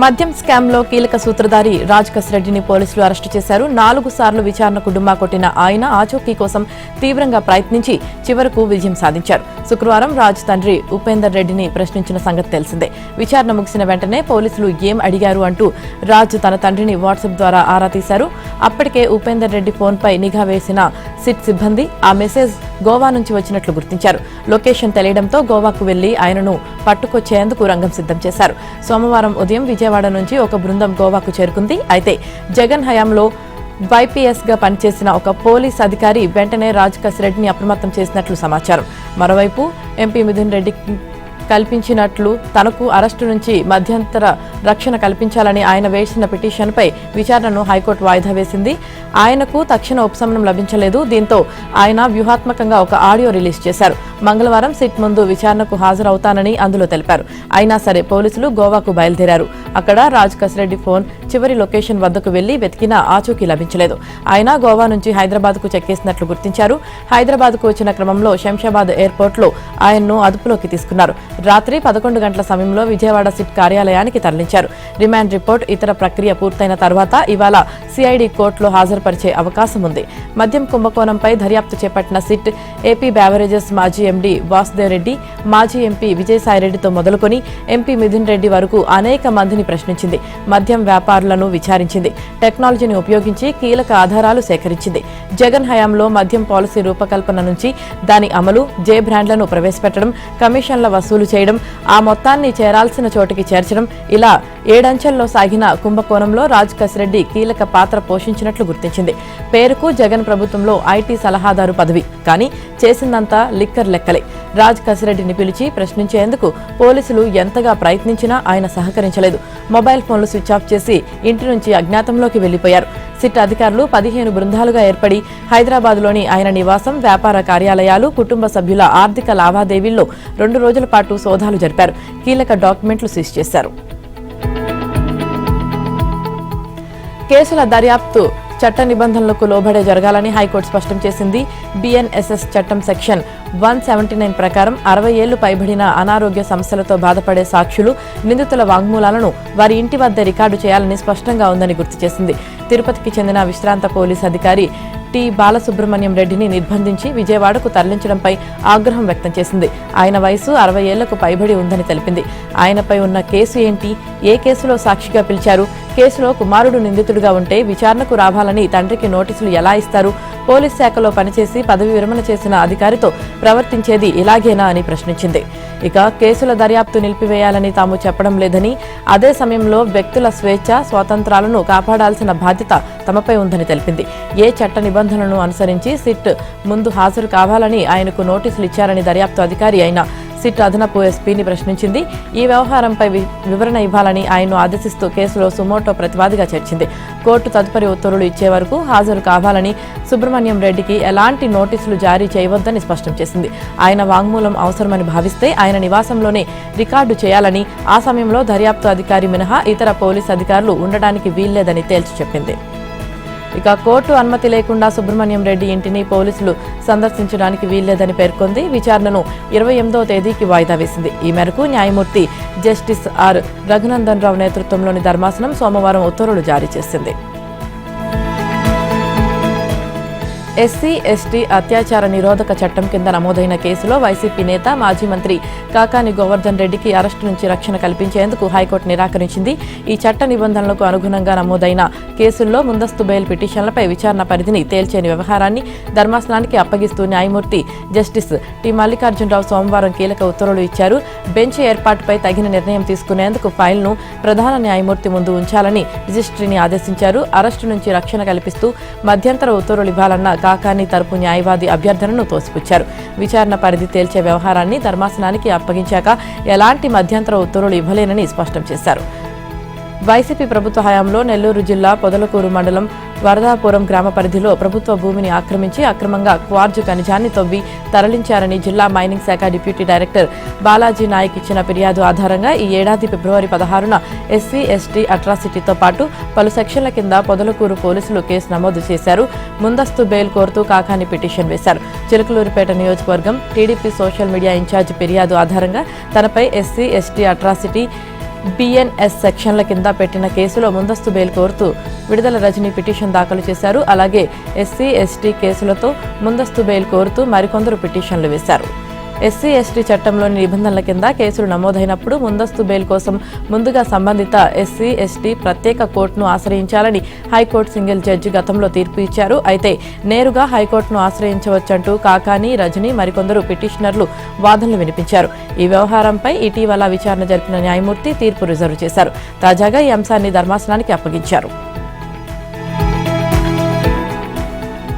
మద్యం స్కామ్లో కీలక సూత్రధారి రాజ్ కసిరెడ్డిని పోలీసులు అరెస్టు చేశారు. 4 సార్లు విచారణకు డుమ్మా కొట్టిన ఆయన ఆచూకీ కోసం తీవ్రంగా ప్రయత్నించి చివరకు విజయం సాధించారు. శుక్రవారం రాజ్ తండ్రి ఉపేందర్ రెడ్డిని ప్రశ్నించిన సంగతి తెలిసిందే. విచారణ ముగిసిన వెంటనే పోలీసులు ఏం అడిగారు అంటూ రాజ్ తన తండ్రిని వాట్సాప్ ద్వారా ఆరా తీశారు. అప్పటికే ఉపేందర్ రెడ్డి ఫోన్పై నిఘా వేసిన సిట్ సిబ్బంది ఆ మెసేజ్ గోవా నుంచి వచ్చినట్లు గుర్తించారు. లొకేషన్ తెలియడంతో గోవాకు వెళ్లి ఆయనను పట్టుకొచ్చేందుకు రంగం సిద్ధం చేశారు. సోమవారం ఉదయం విజయవాడ నుంచి ఒక బృందం గోవాకు చేరుకుంది. అయితే జగన్ హయాంలో వైపీఎస్ గా పనిచేసిన ఒక పోలీస్ అధికారి వెంటనే రాజ్ కసిరెడ్డిని అప్రమత్తం చేసినట్లు సమాచారం. మరోవైపు ఎంపీ మిథున్ రెడ్డి కల్పించినట్లు తనకు అరెస్టు నుంచి మధ్యంతర రక్షణ కల్పించాలని ఆయన వేసిన పిటిషన్పై విచారణను హైకోర్టు వాయిదా వేసింది. ఆయనకు తక్షణ ఉపశమనం లభించలేదు. దీంతో ఆయన వ్యూహాత్మకంగా ఒక ఆడియో రిలీజ్ చేశారు. మంగళవారం సిట్ ముందు విచారణకు హాజరవుతానని అందులో తెలిపారు. అయినా సరే పోలీసులు గోవాకు బయలుదేరారు. అక్కడ రాజ్ కసిరెడ్డి ఫోన్ చివరి లొకేషన్ వద్దకు వెళ్లి వెతికినా ఆచూకీ లభించలేదు. ఆయన గోవా నుంచి హైదరాబాద్కు చెక్కేసినట్లు గుర్తించారు. హైదరాబాద్కు వచ్చిన క్రమంలో శంషాబాద్ ఎయిర్పోర్ట్లో ఆయన్ను అదుపులోకి తీసుకున్నారు. రాత్రి 11 గంటల సమయంలో విజయవాడ సిట్ కార్యాలయానికి తరలించారు. రిమాండ్ రిపోర్ట్ ఇతర ప్రక్రియ పూర్తయిన తర్వాత ఇవాళ సిఐడి కోర్టులో హాజరుపరిచే అవకాశం ఉంది. మద్యం కుంభకోణంపై దర్యాప్తు చేపట్టిన సిట్ ఏపీ బ్యావరేజెస్ మాజీ ఎండీ వాసుదేవ్ రెడ్డి, మాజీ ఎంపీ విజయసాయిరెడ్డితో మొదలుకొని ఎంపీ మిథున్ రెడ్డి వరకు అనేక మందిని ప్రశ్నించింది. మద్యం వ్యాపారులను విచారించింది. టెక్నాలజీని ఉపయోగించి కీలక ఆధారాలు సేకరించింది. జగన్ హయాంలో మద్యం పాలసీ రూపకల్పన నుంచి దాని అమలు, జే బ్రాండ్లను ప్రవేశపెట్టడం, కమిషన్ల వసూలు చేయడం, ఆ మొత్తాన్ని చేరాల్సిన చోటికి చేర్చడం, ఇలా 7 అంచెల్లో సాగిన కుంభకోణంలో రాజ్ కసిరెడ్డి కీలక పాత్ర పోషించినట్లు గుర్తించింది. పేరుకు జగన్ ప్రభుత్వంలో ఐటీ సలహాదారు పదవి, కానీ చేసిందంతా లిక్కర్ లెక్కలే. రాజ్ కసిరెడ్డిని పిలిచి ప్రశ్నించేందుకు పోలీసులు ఎంతగా ప్రయత్నించినా ఆయన సహకరించలేదు. మొబైల్ ఫోన్లు స్విచ్ ఆఫ్ చేసి ఇంటి నుంచి అజ్ఞాతంలోకి వెళ్లిపోయారు. సిట్ అధికారులు 15 బృందాలుగా ఏర్పడి హైదరాబాద్లోని ఆయన నివాసం, వ్యాపార కార్యాలయాలు, కుటుంబ సభ్యుల ఆర్థిక లావాదేవీల్లో 2 రోజుల పాటు సోదాలు జరిపారు. కీలక డాక్యుమెంట్లు సీజ్ చేశారు. కేసుల దర్యాప్తు చట్ట నిబంధనలకు లోబడే జరగాలని హైకోర్టు స్పష్టం చేసింది. బిఎన్ఎస్ఎస్ చట్టం సెక్షన్ 179 ప్రకారం 60 ఏళ్లు పైబడిన అనారోగ్య సమస్యలతో బాధపడే సాక్షులు, నిందితుల వాంగ్మూలాలను వారి ఇంటి వద్ద రికార్డు చేయాలని స్పష్టంగా ఉందని గుర్తు చేసింది. తిరుపతికి చెందిన విశ్రాంత పోలీస్ అధికారి టి బాలసుబ్రహ్మణ్యం రెడ్డిని నిర్బంధించి విజయవాడకు తరలించడంపై ఆగ్రహం వ్యక్తం చేసింది. ఆయన వయసు 60 ఏళ్లకు పైబడి ఉందని తెలిపింది. ఆయనపై ఉన్న కేసు ఏంటి, ఏ కేసులో సాక్షిగా పిలిచారు, కేసులో కుమారుడు నిందితుడిగా ఉంటే విచారణకు రావాలని తండ్రికి నోటీసులు ఎలా ఇస్తారు, పోలీస్ శాఖలో పనిచేసి పదవి విరమణ చేసిన అధికారితో ప్రవర్తించేది ఇలాగేనా అని ప్రశ్నించింది. ఇక కేసుల దర్యాప్తు నిలిపివేయాలని తాము చెప్పడం లేదని, అదే సమయంలో వ్యక్తుల స్వేచ్ఛ, స్వాతంత్రాలను కాపాడాల్సిన బాధ్యత తమపై ఉందని తెలిపింది. ఏ చట్ట నిబంధనలను అనుసరించి సిట్ ముందు హాజరు కావాలని ఆయనకు నోటీసులు ఇచ్చారని దర్యాప్తు అధికారి అయిన సిట్ అదనపు ఎస్పీని ప్రశ్నించింది. ఈ వ్యవహారంపై వివరణ ఇవ్వాలని ఆయన్ను ఆదేశిస్తూ కేసులో సుమోటో ప్రతివాదిగా చేర్చింది. కోర్టు తదుపరి ఉత్తర్వులు ఇచ్చే వరకు హాజరు కావాలని, సుబ్రహ్మణ్యం రెడ్డికి ఎలాంటి నోటీసులు జారీ చేయవద్దని స్పష్టం చేసింది. ఆయన వాంగ్మూలం అవసరమని భావిస్తే ఆయన నివాసంలోనే రికార్డు చేయాలని, ఆ సమయంలో దర్యాప్తు అధికారి మినహా ఇతర పోలీస్ అధికారులు ఉండడానికి వీల్లేదని తేల్చి చెప్పింది. ఇక కోర్టు అనుమతి లేకుండా సుబ్రహ్మణ్యం రెడ్డి ఇంటిని పోలీసులు సందర్శించడానికి వీల్లేదని పేర్కొంది. విచారణను 28వ తేదీకి వాయిదా వేసింది. ఈ మేరకు న్యాయమూర్తి జస్టిస్ ఆర్ రఘునందన్ రావు నేతృత్వంలోని ధర్మాసనం సోమవారం ఉత్తర్వులు జారీ చేసింది. ఎస్సీ ఎస్టీ అత్యాచార నిరోధక చట్టం కింద నమోదైన కేసులో వైసీపీ నేత, మాజీ మంత్రి కాకాని గోవర్ధన్ రెడ్డికి అరెస్టు నుంచి రక్షణ కల్పించేందుకు హైకోర్టు నిరాకరించింది. ఈ చట్ట నిబంధనలకు అనుగుణంగా నమోదైన కేసుల్లో ముందస్తు బెయిల్ పిటిషన్లపై విచారణ పరిధిని తేల్చేని వ్యవహారాన్ని ధర్మాసనానికి అప్పగిస్తూ న్యాయమూర్తి జస్టిస్ టి మల్లికార్జునరావు సోమవారం కీలక ఉత్తర్వులు ఇచ్చారు. బెంచ్ ఏర్పాటుపై తగిన నిర్ణయం తీసుకునేందుకు ఫైల్ను ప్రధాన న్యాయమూర్తి ముందు ఉంచాలని రిజిస్ట్రీని ఆదేశించారు. అరెస్టు నుంచి రక్షణ కల్పిస్తూ మధ్యంతర ఉత్తర్వులు ఇవ్వాలన్న కాకాని తరపు న్యాయవాది అభ్యర్థనను తోసిపుచ్చారు. విచారణ పరిధి తేల్చే వ్యవహారాన్ని ధర్మాసనానికి అప్పగించాక ఎలాంటి మధ్యంతర ఉత్తర్వులు ఇవ్వలేనని స్పష్టం చేశారు. వైసీపీ ప్రభుత్వ హయాంలో నెల్లూరు జిల్లా పొదలకూరు మండలం వరదాపురం గ్రామ పరిధిలో ప్రభుత్వ భూమిని ఆక్రమించి అక్రమంగా క్వార్జ్ ఖనిజాన్ని తవ్వి తరలించారని జిల్లా మైనింగ్ శాఖ డిప్యూటీ డైరెక్టర్ బాలాజీ నాయక్ ఇచ్చిన ఫిర్యాదు ఆధారంగా ఈ ఏడాది ఫిబ్రవరి 16న ఎస్సీ ఎస్టీ అట్రాసిటీతో పాటు పలు సెక్షన్ల కింద పొదలకూరు పోలీసులు కేసు నమోదు చేశారు. ముందస్తు బెయిల్ కోరుతూ కాకాని పిటిషన్ వేశారు. చిలకలూరిపేట నియోజకవర్గం టీడీపీ సోషల్ మీడియా ఇన్ఛార్జ్ ఫిర్యాదు ఆధారంగా తనపై ఎస్సీ ఎస్టీ అట్రాసిటీ బిఎన్ఎస్ సెక్షన్ల కింద పెట్టిన కేసులో ముందస్తు బెయిల్ కోరుతూ విడుదల రజని పిటిషన్ దాఖలు చేశారు. అలాగే ఎస్సీ ఎస్టీ కేసులతో ముందస్తు బెయిల్ కోరుతూ మరికొందరు పిటిషన్లు వేశారు. ఎస్సీ ఎస్టీ చట్టంలోని నిబంధనల కింద కేసులు నమోదైనప్పుడు ముందస్తు బెయిల్ కోసం ముందుగా సంబంధిత ఎస్సీ ఎస్టీ ప్రత్యేక కోర్టును ఆశ్రయించాలని హైకోర్టు సింగిల్ జడ్జి గతంలో తీర్పు ఇచ్చారు. అయితే నేరుగా హైకోర్టును ఆశ్రయించవచ్చంటూ కాకాని, రజని మరికొందరు పిటిషనర్లు వాదనలు వినిపించారు. ఈ వ్యవహారంపై ఇటీవల విచారణ జరిపిన న్యాయమూర్తి తీర్పు రిజర్వ్ చేశారు. తాజాగా ఈ అంశాన్ని ధర్మాసనానికి అప్పగించారు.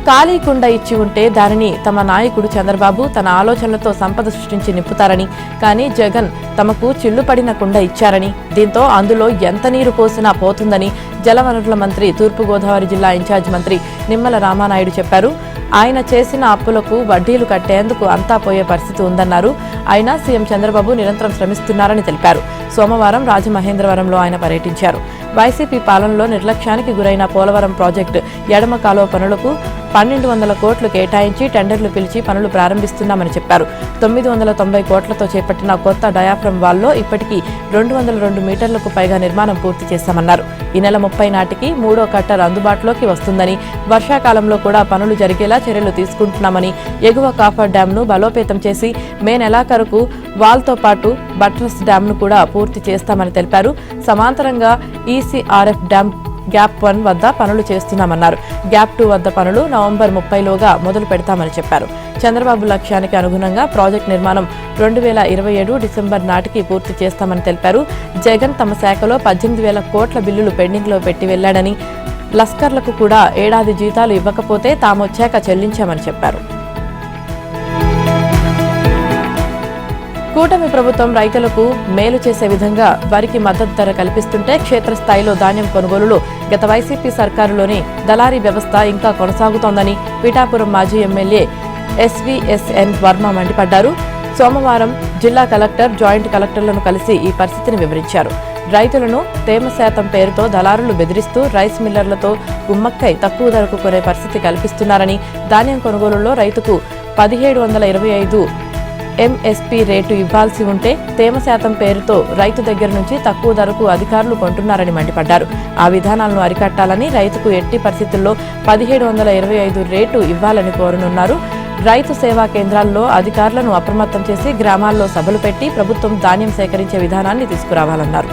ఖాళీ కుండ ఇచ్చి ఉంటే దానిని తమ నాయకుడు చంద్రబాబు తన ఆలోచనలతో సంపద సృష్టించి నింపుతారని, కానీ జగన్ తమకు చిల్లుపడిన కుండ ఇచ్చారని, దీంతో అందులో ఎంత నీరు పోసినా పోతుందని జలవనరుల మంత్రి, తూర్పుగోదావరి జిల్లా ఇన్ఛార్జ్ మంత్రి నిమ్మల రామానాయుడు చెప్పారు. ఆయన చేసిన అప్పులకు వడ్డీలు కట్టేందుకు అంతా పోయే పరిస్థితి ఉందన్నారు. అయినా సీఎం చంద్రబాబు నిరంతరం శ్రమిస్తున్నారని తెలిపారు. సోమవారం రాజమహేంద్రవరంలో ఆయన పర్యటించారు. వైసీపీ పాలనలో నిర్లక్ష్యానికి గురైన పోలవరం ప్రాజెక్టు ఎడమ కాలువ పనులకు 1200 కోట్లు కేటాయించి టెండర్లు పిలిచి పనులు ప్రారంభిస్తున్నామని చెప్పారు. 990 కోట్లతో చేపట్టిన కొత్త డయాఫ్రమ్ వాల్లో ఇప్పటికీ 202 మీటర్లకు పైగా నిర్మాణం పూర్తి చేశామన్నారు. ఈ నెల 30 నాటికి 3వ కట్టర్ అందుబాటులోకి వస్తుందని, వర్షాకాలంలో కూడా పనులు జరిగేలా చర్యలు తీసుకుంటున్నామని, ఎగువ కాఫర్ డ్యాంను బలోపేతం చేసి మే నెలాఖరుకు వాల్తో పాటు బట్రస్ డ్యాంను కూడా పూర్తి చేస్తామని తెలిపారు. సమాంతరంగా ఈసీఆర్ఎఫ్ డ్యాం గ్యాప్ 1 వద్ద పనులు చేస్తున్నామన్నారు. గ్యాప్ 2 వద్ద పనులు నవంబర్ 30లోగా మొదలు పెడతామని చెప్పారు. చంద్రబాబు లక్ష్యానికి అనుగుణంగా ప్రాజెక్టు నిర్మాణం 2027 డిసెంబర్ నాటికి పూర్తి చేస్తామని తెలిపారు. జగన్ తమ శాఖలో 18,000 కోట్ల బిల్లులు పెండింగ్లో పెట్టి వెళ్లాడని, లస్కర్లకు కూడా ఏడాది జీతాలు ఇవ్వకపోతే తామొచ్చాక చెల్లించామని చెప్పారు. కూటమి ప్రభుత్వం రైతులకు మేలు చేసే విధంగా వరికి మద్దతు ధర కల్పిస్తుంటే క్షేత్రస్థాయిలో ధాన్యం కొనుగోలులో గత వైసీపీ సర్కారులోని దళారీ వ్యవస్థ ఇంకా కొనసాగుతోందని పిఠాపురం మాజీ ఎమ్మెల్యే ఎస్వీఎస్ఎన్ వర్మ మండిపడ్డారు. సోమవారం జిల్లా కలెక్టర్, జాయింట్ కలెక్టర్లను కలిసి ఈ పరిస్థితిని వివరించారు. రైతులను తేమ శాతం పేరుతో దళారులు బెదిరిస్తూ రైస్ మిల్లర్లతో గుమ్మక్కై తక్కువ ధరకు కొనే పరిస్థితి కల్పిస్తున్నారని, ధాన్యం కొనుగోలులో రైతుకు 1725 ఎంఎస్పీ రేటు ఇవ్వాల్సి ఉంటే తేమ శాతం పేరుతో రైతు దగ్గర నుంచి తక్కువ ధరకు అధికారులు కొంటున్నారని మండిపడ్డారు. ఆ విధానాలను అరికట్టాలని, రైతుకు ఎట్టి పరిస్థితుల్లో 1725 రేటు ఇవ్వాలని కోరనున్నారు. రైతు సేవా కేంద్రాల్లో అధికారులను అప్రమత్తం చేసి గ్రామాల్లో సభలు పెట్టి ప్రభుత్వం ధాన్యం సేకరించే విధానాన్ని తీసుకురావాలన్నారు.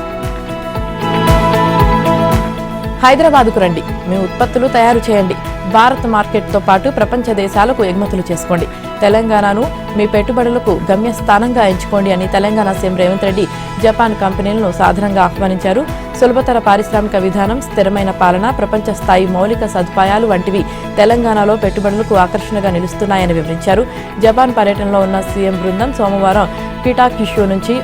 హైదరాబాద్కు రండి, మీ ఉత్పత్తులు తయారు చేయండి, భారత్ మార్కెట్తో పాటు ప్రపంచ దేశాలకు ఎగుమతులు చేసుకోండి, తెలంగాణను మీ పెట్టుబడులకు గమ్యస్థానంగా ఎంచుకోండి అని తెలంగాణ సీఎం రేవంత్ రెడ్డి జపాన్ కంపెనీలను సాధారణంగా ఆహ్వానించారు. సులభతర పారిశ్రామిక విధానం, స్థిరమైన పాలన, ప్రపంచ స్థాయి మౌలిక సదుపాయాలు వంటివి తెలంగాణలో పెట్టుబడులకు ఆకర్షణగా నిలుస్తున్నాయని వివరించారు. జపాన్ పర్యటనలో ఉన్న సీఎం బృందం సోమవారం కిటాకిషు నుంచి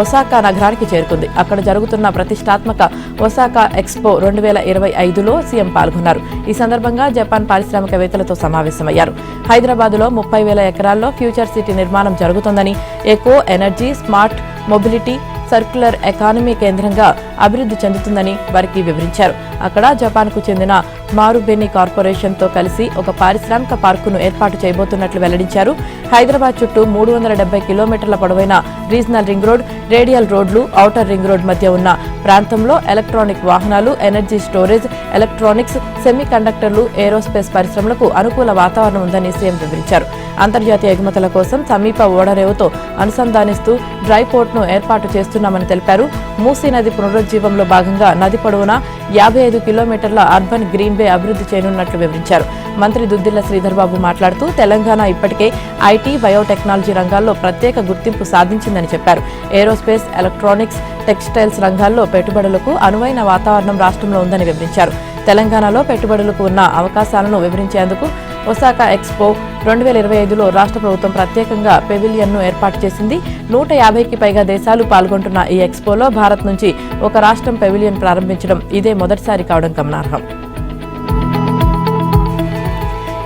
ఒసాకా నగరానికి చేరుకుంది. అక్కడ జరుగుతున్న ప్రతిష్టాత్మక ఒసాకా ఎక్స్పో 2025లో సీఎం పాల్గొన్నారు. ఈ సందర్భంగా జపాన్ పారిశ్రామికవేత్తలతో సమావేశమయ్యారు. హైదరాబాద్లో 30,000 ఎకరాల్లో ఫ్యూచర్ సిటీ నిర్మాణం జరుగుతోందని, eco energy, smart mobility, circular economy కేంద్రంగా అభివృద్ధి చెందుతుందని వారికి వివరించారు. అక్కడ జపాన్కు చెందిన మారుబెని కార్పొరేషన్తో కలిసి ఒక పారిశ్రామిక పార్కును ఏర్పాటు చేయబోతున్నట్లు వెల్లడించారు. హైదరాబాద్ చుట్టూ 370 కిలోమీటర్ల పొడవైన రీజనల్ రింగ్ రోడ్, రేడియల్ రోడ్లు, ఔటర్ రింగ్ రోడ్ మధ్య ఉన్న ప్రాంతంలో ఎలక్ట్రానిక్ వాహనాలు, ఎనర్జీ స్టోరేజ్, ఎలక్ట్రానిక్స్, సెమీ కండక్టర్లు, ఏరోస్పేస్ పరిశ్రమలకు అనుకూల వాతావరణం ఉందని సీఎం వివరించారు. అంతర్జాతీయ ఎగుమతుల కోసం సమీప ఓడరేవుతో అనుసంధానిస్తూ డ్రై పోర్ట్ను ఏర్పాటు చేస్తున్నామని తెలిపారు. మూసీ నది పునరుజ్జీవంలో భాగంగా నది పొడవునా 55 కిలోమీటర్ల అర్బన్ గ్రీన్ వే అభివృద్ధి చేయనున్నట్లు వివరించారు. మంత్రి దుద్దిళ్ల శ్రీధర్ బాబు మాట్లాడుతూ తెలంగాణ ఇప్పటికే ఐటీ, బయోటెక్నాలజీ రంగాల్లో ప్రత్యేక గుర్తింపు సాధించిందని చెప్పారు. ఏరోస్పేస్, ఎలక్ట్రానిక్స్, టెక్స్టైల్స్ రంగాల్లో పెట్టుబడులకు అనువైన వాతావరణం రాష్ట్రంలో ఉందని వివరించారు. తెలంగాణలో పెట్టుబడులకు ఉన్న అవకాశాలను వివరించేందుకు ఒసాకా ఎక్స్పో 2025లో రాష్ట్ర ప్రభుత్వం ప్రత్యేకంగా పెవిలియన్ను ఏర్పాటు చేసింది. 150కి పైగా దేశాలు పాల్గొంటున్న ఈ ఎక్స్పోలో భారత్ నుంచి ఒక రాష్ట్రం పెవిలియన్ ప్రారంభించడం ఇదే మొదటిసారి కావడం గమనార్హం.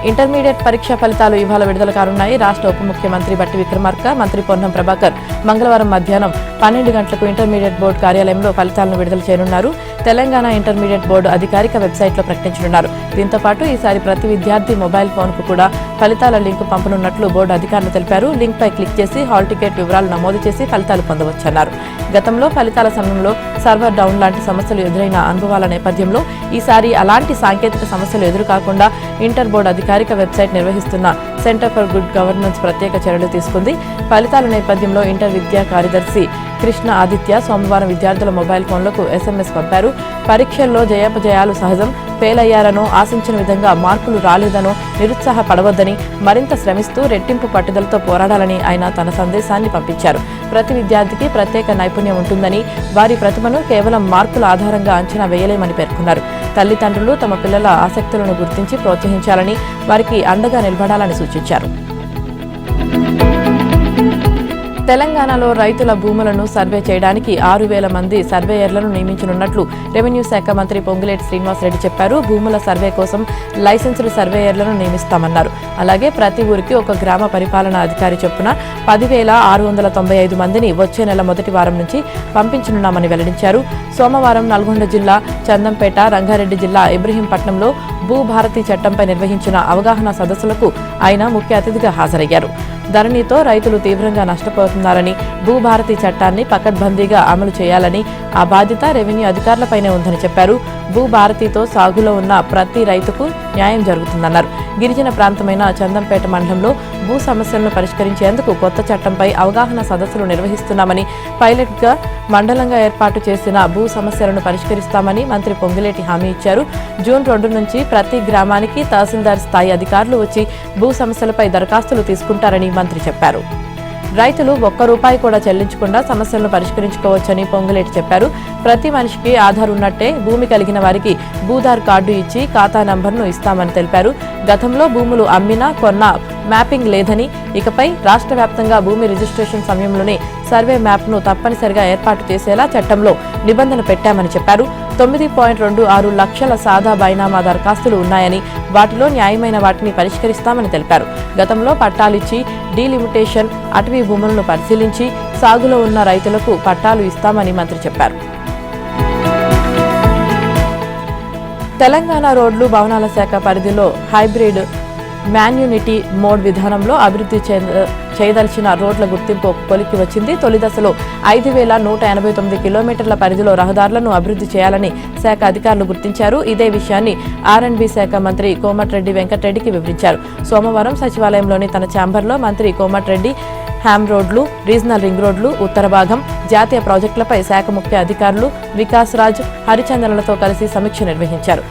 ఇంటర్మీడియట్ పరీక్ష ఫలితాలు ఇవాళ విడుదల కానున్నాయి. రాష్ట్ర ఉప ముఖ్యమంత్రి బట్టి విక్రమార్క, మంత్రి పొన్నం ప్రభాకర్ మంగళవారం మధ్యాహ్నం 12 గంటలకు ఇంటర్మీడియట్ బోర్డు కార్యాలయంలో ఫలితాలను విడుదల చేయనున్నారు. తెలంగాణ ఇంటర్మీడియట్ బోర్డు అధికారిక వెబ్సైట్లో ప్రకటించనున్నారు. దీంతో పాటు ఈసారి ప్రతి విద్యార్థి మొబైల్ ఫోన్కు కూడా ఫలితాల లింకు పంపనున్నట్లు బోర్డు అధికారులు తెలిపారు. లింక్పై క్లిక్ చేసి హాల్ టికెట్ వివరాలు నమోదు చేసి ఫలితాలు పొందవచ్చన్నారు. గతంలో ఫలితాల సమయంలో సర్వర్ డౌన్ లాంటి సమస్యలు ఎదురైన అనుభవాల నేపథ్యంలో ఈసారి అలాంటి సాంకేతిక సమస్యలు ఎదురుకాకుండా ఇంటర్ బోర్డు అధికారిక వెబ్సైట్ నిర్వహిస్తున్న సెంటర్ ఫర్ గుడ్ గవర్నెన్స్ ప్రత్యేక చర్యలు తీసుకుంది. ఫలితాల నేపథ్యంలో ఇంటర్ విద్యా కార్యదర్శి కృష్ణ ఆదిత్య సోమవారం విద్యార్థుల మొబైల్ ఫోన్లకు SMS పంపారు. పరీక్షల్లో జయాపజయాలు సహజం, ఫెయిల్ అయ్యారనో, ఆశించిన విధంగా మార్కులు రాలేదనో నిరుత్సాహపడవద్దని, మరింత శ్రమిస్తూ రెట్టింపు పట్టుదలతో పోరాడాలని ఆయన తన సందేశాన్ని పంపించారు. ప్రతి విద్యార్థికి ప్రత్యేక నైపుణ్యం ఉంటుందని, వారి ప్రతిభను కేవలం మార్కుల ఆధారంగా అంచనా వేయలేమని పేర్కొన్నారు. తల్లిదండ్రులు తమ పిల్లల ఆసక్తులను గుర్తించి ప్రోత్సహించాలని, వారికి అండగా నిలబడాలని సూచించారు. తెలంగాణలో రైతుల భూములను సర్వే చేయడానికి 6,000 మంది సర్వేయర్లను నియమించనున్నట్లు రెవెన్యూ శాఖ మంత్రి పొంగులేటి శ్రీనివాసరెడ్డి చెప్పారు. భూముల సర్వే కోసం లైసెన్సులు సర్వేయర్లను నియమిస్తామన్నారు. అలాగే ప్రతి ఊరికి ఒక గ్రామ పరిపాలనా అధికారి చొప్పున 10,695 మందిని వచ్చే నెల మొదటి వారం నుంచి పంపించనున్నామని వెల్లడించారు. సోమవారం నల్గొండ జిల్లా చందంపేట, రంగారెడ్డి జిల్లా ఇబ్రహీంపట్నంలో భూభారతి చట్టంపై నిర్వహించిన అవగాహన సదస్సులకు ఆయన ముఖ్య అతిథిగా హాజరయ్యారు. ధరణితో రైతులు తీవ్రంగా నష్టపోతున్నారని, భూభారతి చట్టాన్ని పకడ్బందీగా అమలు చేయాలని ఆ బాధ్యత రెవెన్యూ అధికారులపైనే ఉందని చెప్పారు. భూభారతితో సాగులో ఉన్న ప్రతి రైతుకు న్యాయం జరుగుతుందన్నారు. గిరిజన ప్రాంతమైన చందంపేట మండలంలో భూ సమస్యలను పరిష్కరించేందుకు కొత్త చట్టంపై అవగాహన సదస్సులు నిర్వహిస్తున్నామని, పైలట్గా మండలంగా ఏర్పాటు చేసిన భూ సమస్యలను పరిష్కరిస్తామని మంత్రి పొంగులేటి హామీ ఇచ్చారు. జూన్ 2 నుంచి ప్రతి గ్రామానికి తహసీల్దార్ స్థాయి అధికారులు వచ్చి భూ సమస్యలపై దరఖాస్తులు తీసుకుంటారని మంత్రి చెప్పారు. రైతులు ₹1 కూడా చెల్లించకుండా సమస్యలను పరిష్కరించుకోవచ్చని పొంగులేటి చెప్పారు. ప్రతి మనిషికి ఆధార్ ఉన్నట్టే భూమి కలిగిన వారికి భూధార్ కార్డు ఇచ్చి ఖాతా నంబర్ను ఇస్తామని తెలిపారు. గతంలో భూములు అమ్మినా కొన్నా మ్యాపింగ్ లేదని, ఇకపై రాష్ట్ర వ్యాప్తంగా భూమి రిజిస్ట్రేషన్ సమయంలోనే సర్వే మ్యాప్ను తప్పనిసరిగా ఏర్పాటు చేసేలా చట్టంలో నిబంధన పెట్టామని చెప్పారు. 9.26 లక్షల సాదా బైనామా దరఖాస్తులు ఉన్నాయని, వాటిలో న్యాయమైన వాటిని పరిష్కరిస్తామని తెలిపారు. గతంలో పట్టాలిచ్చి డీలిమిటేషన్, అటవీ భూములను పరిశీలించి సాగులో ఉన్న రైతులకు పట్టాలు ఇస్తామని మంత్రి చెప్పారు. తెలంగాణ రోడ్లు భవనాల శాఖ పరిధిలో హైబ్రిడ్ మాన్యూనిటీ మోడ్ విధానంలో అభివృద్ధి చేయదలిచిన రోడ్ల గుర్తింపు కొలిక్కి వచ్చింది. తొలి దశలో 5,189 కిలోమీటర్ల పరిధిలో రహదారులను అభివృద్ధి చేయాలని శాఖ అధికారులు గుర్తించారు. ఇదే విషయాన్ని R&B శాఖ మంత్రి కోమటిరెడ్డి వెంకటరెడ్డికి వివరించారు. సోమవారం సచివాలయంలోని తన ఛాంబర్లో మంత్రి కోమటిరెడ్డి హ్యామ్ రోడ్లు, రీజనల్ రింగ్ రోడ్లు, ఉత్తర భాగం, జాతీయ ప్రాజెక్టులపై శాఖ ముఖ్య అధికారులు వికాస్ రాజ్, హరిచందనలతో కలిసి సమీక్ష నిర్వహించారు.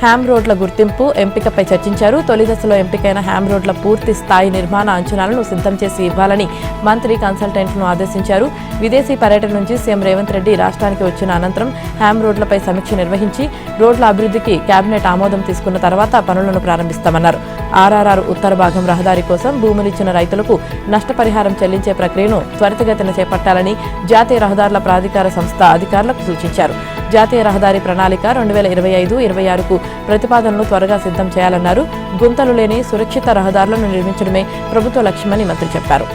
హ్యామ్ రోడ్ల గుర్తింపు ఎంపికపై చర్చించారు. తొలి దశలో ఎంపికైన హ్యామ్ రోడ్ల పూర్తి స్థాయి నిర్మాణ అంచనాలను సిద్ధం చేసి ఇవ్వాలని మంత్రి కన్సల్టెంట్లను ఆదేశించారు. విదేశీ పర్యటన నుంచి సీఎం రేవంత్ రెడ్డి రాష్ట్రానికి వచ్చిన అనంతరం హ్యామ్ రోడ్లపై సమీక్ష నిర్వహించి రోడ్ల అభివృద్ధికి కేబినెట్ ఆమోదం తీసుకున్న తర్వాత పనులను ప్రారంభిస్తామన్నారు. RRR ఉత్తర భాగం రహదారి కోసం భూములిచ్చిన రైతులకు నష్టపరిహారం చెల్లించే ప్రక్రియను త్వరితగతిన చేపట్టాలని జాతీయ రహదారుల ప్రాధికార సంస్థ అధికారులకు సూచించారు. జాతీయ రహదారి ప్రణాళిక 2025-26కు ప్రతిపాదనలు త్వరగా సిద్ధం చేయాలన్నారు. గుంతలు లేని సురక్షిత రహదారులను నిర్మించడమే ప్రభుత్వ లక్ష్యమని మంత్రి చెప్పారు.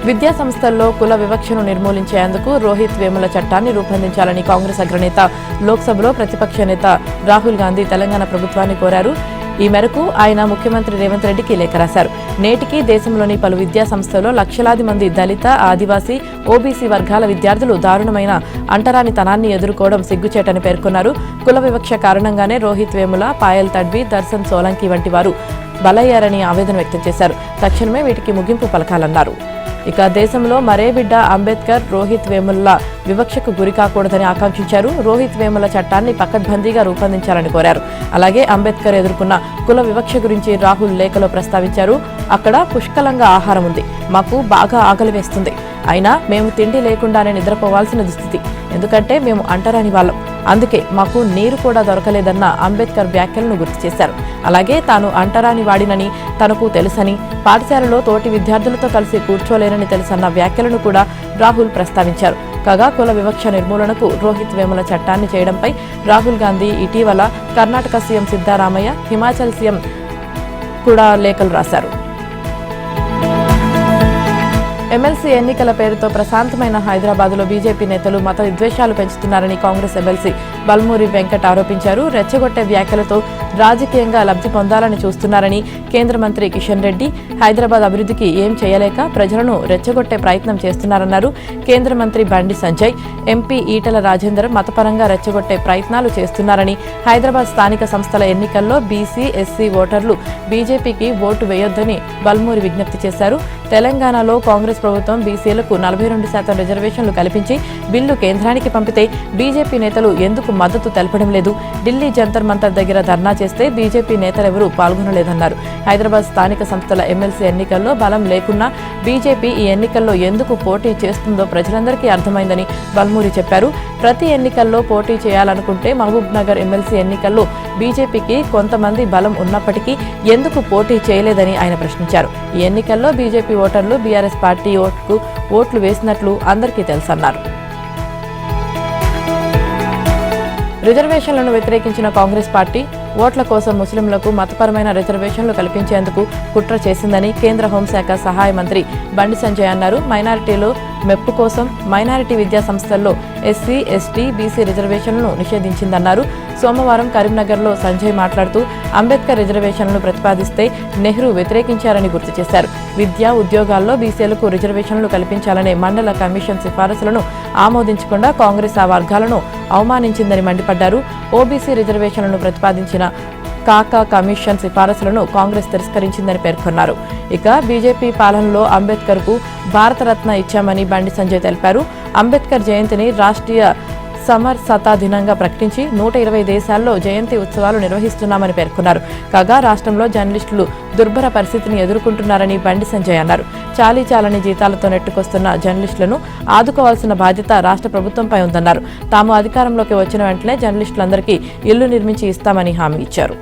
విద్యా సంస్థల్లో కుల వివక్షను నిర్మూలించేందుకు రోహిత్ వేముల చట్టాన్ని రూపొందించాలని కాంగ్రెస్ అగ్రనేత లోక్సభలో ప్రతిపక్ష నేత రాహుల్ గాంధీ తెలంగాణ ప్రభుత్వాన్ని కోరారు. ఈ మేరకు ఆయన ముఖ్యమంత్రి రేవంత్ రెడ్డికి లేఖ రాశారు. నేటికి దేశంలోని పలు విద్యా సంస్థల్లో లక్షలాది మంది దళిత, ఆదివాసీ, ఓబీసీ వర్గాల విద్యార్థులు దారుణమైన అంటరానితనాన్ని ఎదుర్కోవడం సిగ్గుచేటని పేర్కొన్నారు. కుల వివక్ష కారణంగానే రోహిత్ వేముల, పాయల్ తడ్వి, దర్శన్ సోలంకి వంటి వారు బలయ్యారని ఆవేదన వ్యక్తం చేశారు. తక్షణమే వీటికి ముగింపు పలకాలన్నారు. ఇక దేశంలో మరే బిడ్డ అంబేద్కర్, రోహిత్ వేముల వివక్షకు గురి కాకూడదని ఆకాంక్షించారు. రోహిత్ వేముల చట్టాన్ని పకడ్బందీగా రూపొందించాలని కోరారు. అలాగే అంబేద్కర్ ఎదుర్కొన్న కుల వివక్ష గురించి రాహుల్ లేఖలో ప్రస్తావించారు. అక్కడ పుష్కలంగా ఆహారం ఉంది, మాకు బాగా ఆకలి వేస్తుంది, అయినా మేము తిండి లేకుండానే నిద్రపోవాల్సిన దుస్థితి, ఎందుకంటే మేము అంటరాని వాళ్ళం, అందుకే మాకు నీరు కూడా దొరకలేదన్న అంబేద్కర్ వ్యాఖ్యలను గుర్తు చేశారు. అలాగే తాను అంటరాని వాడినని తనకు తెలుసని, పాఠశాలలో తోటి విద్యార్థులతో కలిసి కూర్చోలేనని తెలుసన్న వ్యాఖ్యలను కూడా రాహుల్ ప్రస్తావించారు. కాగా కుల వివక్ష నిర్మూలనకు రోహిత్ వేముల చట్టాన్ని చేయడంపై రాహుల్ గాంధీ ఇటీవల కర్ణాటక సీఎం సిద్దారామయ్య, హిమాచల్ సీఎం కూడా లేఖలు రాశారు. ఎమ్మెల్సీ ఎన్నికల పేరుతో ప్రశాంతమైన హైదరాబాద్లో బీజేపీ నేతలు మత విద్వేషాలు పెంచుతున్నారని కాంగ్రెస్ ఎమ్మెల్సీ బల్మూరి వెంకట్ ఆరోపించారు. రెచ్చగొట్టే వ్యాఖ్యలతో రాజకీయంగా లబ్ధి పొందాలని చూస్తున్నారని కేంద్ర మంత్రి కిషన్ రెడ్డి హైదరాబాద్ అభివృద్ధికి ఏం చేయలేక ప్రజలను రెచ్చగొట్టే ప్రయత్నం చేస్తున్నారన్నారు. కేంద్ర మంత్రి బండి సంజయ్, ఎంపీ ఈటల రాజేందర్ మతపరంగా రెచ్చగొట్టే ప్రయత్నాలు చేస్తున్నారని, హైదరాబాద్ స్థానిక సంస్థల ఎన్నికల్లో బీసీ, ఎస్సీ ఓటర్లు బీజేపీకి ఓటు వేయొద్దని బల్మూరి విజ్ఞప్తి చేశారు. తెలంగాణలో కాంగ్రెస్ ప్రభుత్వం బీసీలకు 42% రిజర్వేషన్లు కల్పించి బిల్లు కేంద్రానికి పంపితే బీజేపీ నేతలు ఎందుకు మద్దతు తెలపడం లేదు? ఢిల్లీ జంతర్ మంతర్ దగ్గర ధర్నా చేస్తే బీజేపీ నేతలెవరూ పాల్గొనలేదన్నారు. హైదరాబాద్ స్థానిక సంస్థల ఎమ్మెల్సీ ఎన్నికల్లో బలం లేకున్నా బీజేపీ ఈ ఎన్నికల్లో ఎందుకు పోటీ చేస్తుందో ప్రజలందరికీ అర్థమైందని బల్మూరి చెప్పారు. ప్రతి ఎన్నికల్లో పోటీ చేయాలనుకుంటే మహబూబ్ నగర్ ఎమ్మెల్సీ ఎన్నికల్లో బీజేపీకి కొంతమంది బలం ఉన్నప్పటికీ ఎందుకు పోటీ చేయలేదని ఆయన ప్రశ్నించారు. ఈ ఎన్నికల్లో బీజేపీ ఓటర్లు బీఆర్ఎస్ పార్టీ ఓట్లు వేసినట్లు అందరికీ తెలుసన్నారు. రిజర్వేషన్లను వ్యతిరేకించిన కాంగ్రెస్ పార్టీ ఓట్ల కోసం ముస్లింలకు మతపరమైన రిజర్వేషన్లు కల్పించేందుకు కుట్ర చేసిందని కేంద్ర హోంశాఖ సహాయ మంత్రి బండి సంజయ్ అన్నారు. మైనారిటీలు మెప్పు కోసం మైనారిటీ విద్యా సంస్థల్లో ఎస్సీ, ఎస్టీ, బీసీ రిజర్వేషన్లను నిషేధించిందన్నారు. సోమవారం కరీంనగర్లో సంజయ్ మాట్లాడుతూ అంబేద్కర్ రిజర్వేషన్లను ప్రతిపాదిస్తే నెహ్రూ వ్యతిరేకించారని గుర్తు చేశారు. విద్యా, ఉద్యోగాల్లో బీసీలకు రిజర్వేషన్లు కల్పించాలనే మండల కమిషన్ సిఫారసులను ఆమోదించకుండా కాంగ్రెస్ ఆ వర్గాలను అవమానించిందని మండిపడ్డారు. ఓబీసీ రిజర్వేషన్లను ప్రతిపాదించిన కాకా కమిషన్ సిఫారసులను కాంగ్రెస్ తిరస్కరించిందని పేర్కొన్నారు. ఇక బీజేపీ పాలనలో అంబేద్కర్కు భారతరత్న ఇచ్చామని బండి సంజయ్ తెలిపారు. అంబేద్కర్ జయంతిని రాష్ట్రీయ సమరసతా దినంగా ప్రకటించి 120 దేశాల్లో జయంతి ఉత్సవాలు నిర్వహిస్తున్నామని పేర్కొన్నారు. కాగా రాష్ట్రంలో జర్నలిస్టులు దుర్భర పరిస్థితిని ఎదుర్కొంటున్నారని బండి సంజయ్ అన్నారు. చాలీచాలని జీతాలతో నెట్టుకొస్తున్న జర్నలిస్టులను ఆదుకోవాల్సిన బాధ్యత రాష్ట్ర ప్రభుత్వంపై ఉందన్నారు. తాము అధికారంలోకి వచ్చిన వెంటనే జర్నలిస్టులందరికీ ఇళ్లు నిర్మించి ఇస్తామని హామీ ఇచ్చారు.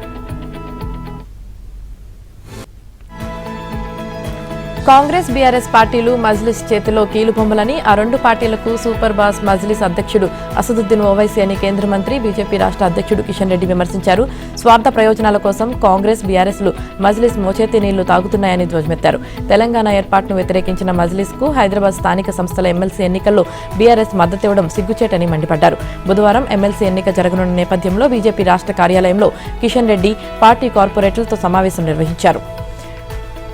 కాంగ్రెస్, బీఆర్ఎస్ పార్టీలు మజ్లిస్ చేతిలో కీలుబొమ్మలని, ఆ రెండు పార్టీలకు సూపర్ బాస్ మజ్లిస్ అధ్యక్షుడు అసదుద్దీన్ ఓవైసీ అని కేంద్ర మంత్రి, బీజేపీ రాష్ట్ర అధ్యక్షుడు కిషన్ రెడ్డి విమర్శించారు. స్వార్థ ప్రయోజనాల కోసం కాంగ్రెస్, బీఆర్ఎస్లు మజ్లిస్ మోచేతి నీళ్లు తాగుతున్నాయని ధ్వజమెత్తారు. తెలంగాణ ఏర్పాటును వ్యతిరేకించిన మజ్లిస్కు హైదరాబాద్ స్థానిక సంస్థల ఎమ్మెల్సీ ఎన్నికల్లో బీఆర్ఎస్ మద్దతివ్వడం సిగ్గుచేటని మండిపడ్డారు. బుధవారం ఎమ్మెల్సీ ఎన్నిక జరగనున్న నేపథ్యంలో బీజేపీ రాష్ట్ర కార్యాలయంలో కిషన్ రెడ్డి పార్టీ కార్పొరేటర్లతో సమావేశం నిర్వహించారు.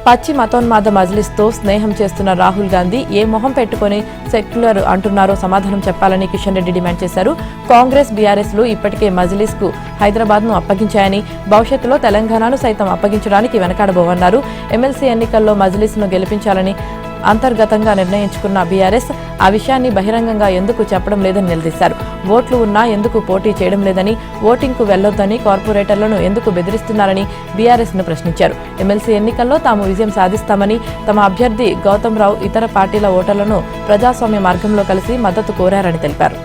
పచ్చి మతోన్మాద మజ్లిస్తో స్నేహం చేస్తున్న రాహుల్ గాంధీ ఏ మొహం పెట్టుకుని సెక్యులర్ అంటున్నారో సమాధానం చెప్పాలని కిషన్ రెడ్డి డిమాండ్ చేశారు. కాంగ్రెస్, బీఆర్ఎస్లు ఇప్పటికే మజ్లిస్కు హైదరాబాద్ను అప్పగించాయని, భవిష్యత్తులో తెలంగాణను సైతం అప్పగించడానికి వెనకాడబోవన్నారు. ఎమ్మెల్సీ ఎన్నికల్లో మజ్లిస్ను గెలిపించాలని అంతర్గతంగా నిర్ణయించుకున్న బీఆర్ఎస్ ఆ విషయాన్ని బహిరంగంగా ఎందుకు చెప్పడం లేదని నిలదీశారు. ఓట్లు ఉన్నా ఎందుకు పోటీ చేయడం లేదని, ఓటింగ్కు వెళ్లొద్దని కార్పొరేటర్లను ఎందుకు బెదిరిస్తున్నారని బీఆర్ఎస్ను ప్రశ్నించారు. ఎమ్మెల్సీ ఎన్నికల్లో తాము విజయం సాధిస్తామని, తమ అభ్యర్థి గౌతమ్ రావు ఇతర పార్టీల ఓటర్లను ప్రజాస్వామ్య మార్గంలో కలిసి మద్దతు కోరారని తెలిపారు.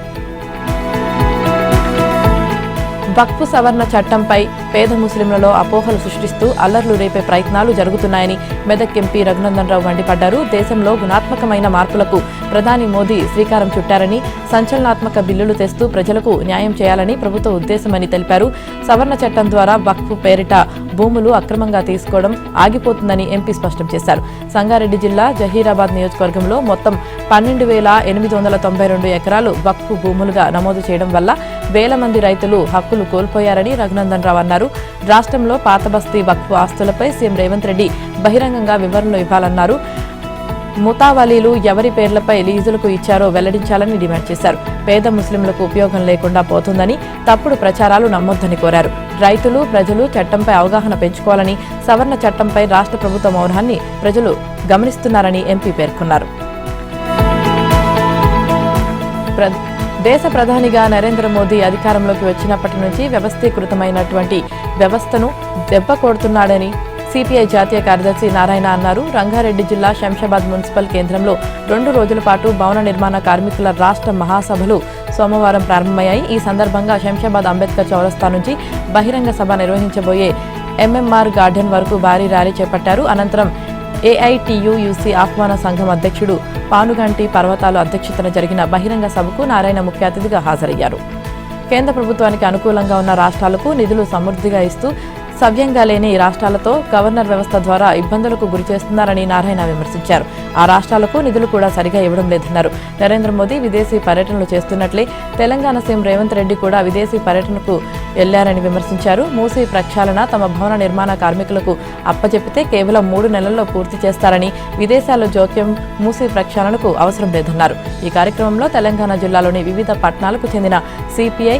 వక్ఫ్ సవరణ చట్టంపై పేద ముస్లింలలో అపోహలు సృష్టిస్తూ అల్లర్లు రేపే ప్రయత్నాలు జరుగుతున్నాయని మెదక్ ఎంపీ రఘునందన్ రావు మండిపడ్డారు. దేశంలో గుణాత్మకమైన మార్పులకు ప్రధాని మోదీ శ్రీకారం చుట్టారని, సంచలనాత్మక బిల్లులు తెస్తూ ప్రజలకు న్యాయం చేయాలని ప్రభుత్వ ఉద్దేశమని తెలిపారు. సవరణ చట్టం ద్వారా వక్ఫ్ పేరిట భూములు అక్రమంగా తీసుకోవడం ఆగిపోతుందని ఎంపీ స్పష్టం చేశారు. సంగారెడ్డి జిల్లా జహీరాబాద్ నియోజకవర్గంలో మొత్తం 12,892 ఎకరాలు వక్ఫ్ భూములుగా నమోదు చేయడం వల్ల వేల మంది రైతులు హక్కులు కోల్పోయారని రఘునందన్ రావు అన్నారు. రాష్ట్రంలో పాత బస్తీ వక్ఫ్ ఆస్తులపై సీఎం రేవంత్ రెడ్డి బహిరంగంగా వివరణలు ఇవ్వాలన్నారు. ముతావలీలు ఎవరి పేర్లపై లీజులకు ఇచ్చారో వెల్లడించాలని డిమాండ్ చేశారు. పేద ముస్లింలకు ఉపయోగం లేకుండా పోతుందని, తప్పుడు ప్రచారాలు నమ్మొద్దని కోరారు. రైతులు, ప్రజలు చట్టంపై అవగాహన పెంచుకోవాలని, సవరణ చట్టంపై రాష్ట్ర ప్రభుత్వ మౌనాన్ని ప్రజలు గమనిస్తున్నారని ఎంపీ పేర్కొన్నారు. దేశ ప్రధానిగా నరేంద్ర మోదీ అధికారంలోకి వచ్చినప్పటి నుంచి వ్యవస్థీకృతమైనటువంటి వ్యవస్థను దెబ్బకొడుతున్నాడని సిపిఐ జాతీయ కార్యదర్శి నారాయణ అన్నారు. రంగారెడ్డి జిల్లా శంషాబాద్ మున్సిపల్ కేంద్రంలో 2 రోజుల పాటు భవన నిర్మాణ కార్మికుల రాష్ట్ర మహాసభలు సోమవారం ప్రారంభమయ్యాయి. ఈ సందర్భంగా శంషాబాద్ అంబేద్కర్ చౌరస్తా నుంచి బహిరంగ సభ నిర్వహించబోయే ఎంఎంఆర్ గార్డెన్ వరకు భారీ ర్యాలీ చేపట్టారు. అనంతరం ఏఐటియుయుసి ఆహ్వాన సంఘం అధ్యక్షుడు పానుగంటి పర్వతాలు అధ్యక్షతన జరిగిన బహిరంగ సభకు నారాయణ ముఖ్య అతిథిగా హాజరయ్యారు. కేంద్ర ప్రభుత్వానికి అనుకూలంగా ఉన్న రాష్ట్రాలకు నిధులు సమృద్ధిగా ఇస్తూ సవ్యంగా లేని రాష్ట్రాలతో గవర్నర్ వ్యవస్థ ద్వారా ఇబ్బందులకు గురి చేస్తున్నారని నారాయణ విమర్శించారు. ఆ రాష్ట్రాలకు నిధులు కూడా సరిగా ఇవ్వడం లేదన్నారు. నరేంద్ర మోదీ విదేశీ పర్యటనలు చేస్తున్నట్లే తెలంగాణ సీఎం రేవంత్ రెడ్డి కూడా విదేశీ పర్యటనకు వెళ్లారని విమర్శించారు. మూసీ ప్రక్షాళన తమ భవన నిర్మాణ కార్మికులకు అప్పచెపితే కేవలం 3 నెలల్లో పూర్తి చేస్తారని, విదేశాల్లో జోక్యం మూసీ ప్రక్షాళనకు అవసరం లేదన్నారు. ఈ కార్యక్రమంలో తెలంగాణ జిల్లాలోని వివిధ పట్టణాలకు చెందిన సిపిఐ,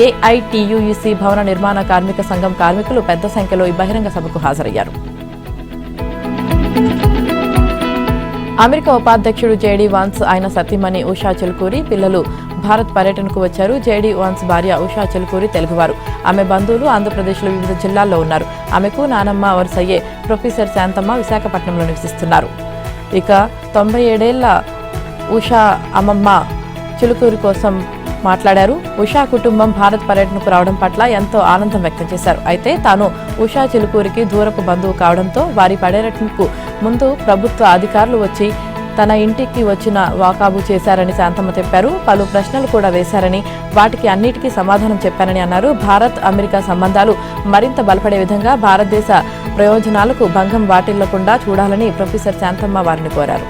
ఏఐటియుసి భవన నిర్మాణ కార్మిక సంఘం కార్మికులు పెద్ద సంఖ్యలో ఈ బహిరంగ సభకు హాజరయ్యారు. అమెరికా ఉపాధ్యక్షుడు జేడీ వాన్స్, ఆయన సతీమణి ఉషా చిలుకూరి పిల్లలు భారత్ పర్యటనకు వచ్చారు. జేడీ వాన్స్ భార్య ఉషా చిలుకూరి తెలుగువారు. ఆమె బంధువులు ఆంధ్రప్రదేశ్లో వివిధ జిల్లాల్లో ఉన్నారు. ఆమెకు నానమ్మ వరుసయ్యే ప్రొఫెసర్ శాంతమ్మ విశాఖపట్నంలో నివసిస్తున్నారు. ఇక 97 ఏళ్ల ఉషా అమ్మమ్మ చిలుకూరి కోసం మాట్లాడారు. ఉషా కుటుంబం భారత్ పర్యటనకు రావడం పట్ల ఎంతో ఆనందం వ్యక్తం చేశారు. అయితే తాను ఉషా చిలుకూరికి దూరపు బంధువు కావడంతో వారి పర్యటనకు ముందు ప్రభుత్వ అధికారులు వచ్చి తన ఇంటికి వచ్చిన వాకాబు చేశారని శాంతమ్మ చెప్పారు. పలు ప్రశ్నలు కూడా వేశారని, వాటికి అన్నిటికీ సమాధానం చెప్పారని అన్నారు. భారత్ అమెరికా సంబంధాలు మరింత బలపడే విధంగా భారతదేశ ప్రయోజనాలకు భంగం వాటిల్లకుండా చూడాలని ప్రొఫెసర్ శాంతమ్మ వారిని కోరారు.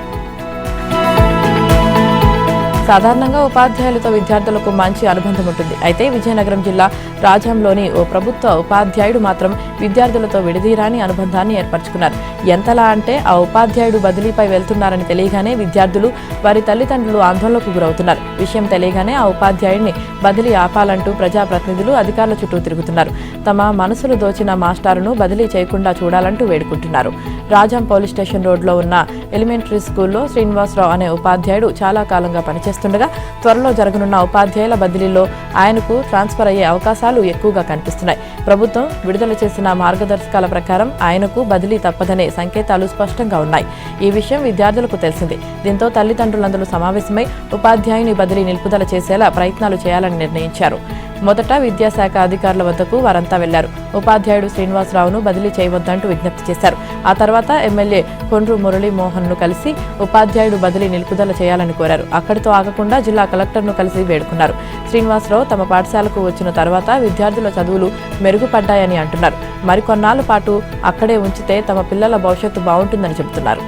సాధారణంగా ఉపాధ్యాయులతో విద్యార్థులకు మంచి అనుబంధం ఉంటుంది. అయితే విజయనగరం జిల్లా రాజంలోని ఓ ప్రభుత్వ ఉపాధ్యాయుడు మాత్రం విద్యార్థులతో విడదీరాని అనుబంధాన్ని ఏర్పరచుకున్నారు. ఎంతలా అంటే ఆ ఉపాధ్యాయుడు బదిలీపై వెళ్తున్నారని తెలియగానే విద్యార్థులు, వారి తల్లిదండ్రులు ఆందోళనకు గురవుతున్నారు. విషయం తెలియగానే ఆ ఉపాధ్యాయుడిని బదిలీ ఆపాలంటూ ప్రజాప్రతినిధులు అధికారుల చుట్టూ తిరుగుతున్నారు. తమ మనసులు దోచిన మాస్టారును బదిలీ చేయకుండా చూడాలంటూ వేడుకుంటున్నారు. రాజాం పోలీస్ స్టేషన్ రోడ్లో ఉన్న ఎలిమెంటరీ స్కూల్లో శ్రీనివాసరావు అనే ఉపాధ్యాయుడు చాలా కాలంగా పనిచేస్తుండగా త్వరలో జరగనున్న ఉపాధ్యాయుల బదిలీలో ఆయనకు ట్రాన్స్ఫర్ అయ్యే అవకాశాలు ఎక్కువగా కనిపిస్తున్నాయి. ప్రభుత్వం విడుదల చేసిన మార్గదర్శకాల ప్రకారం ఆయనకు బదిలీ తప్పదనే సంకేతాలు స్పష్టంగా ఉన్నాయి. ఈ విషయం విద్యార్థులకు తెలిసింది. దీంతో తల్లిదండ్రులందరూ సమావేశమై ఉపాధ్యాయుని బదిలీ నిలుపుదల చేసేలా ప్రయత్నాలు చేయాలని నిర్ణయించారు. మొదట విద్యాశాఖ అధికారుల వద్దకు వారంతా వెళ్లారు. ఉపాధ్యాయుడు శ్రీనివాసరావును బదిలీ చేయవద్దంటూ విజ్ఞప్తి చేశారు. ఆ తర్వాత ఎమ్మెల్యే కొండ్రు మురళీమోహన్ను కలిసి ఉపాధ్యాయుడు బదిలీ నిలుపుదల చేయాలని కోరారు. అక్కడితో ఆగకుండా జిల్లా కలెక్టర్ను కలిసి వేడుకున్నారు. శ్రీనివాసరావు తమ పాఠశాలకు వచ్చిన తర్వాత విద్యార్థుల చదువులు మెరుగుపడ్డాయని అంటున్నారు. మరికొన్నాళ్ల పాటు అక్కడే ఉంచితే తమ పిల్లల భవిష్యత్తు బాగుంటుందని చెబుతున్నారు.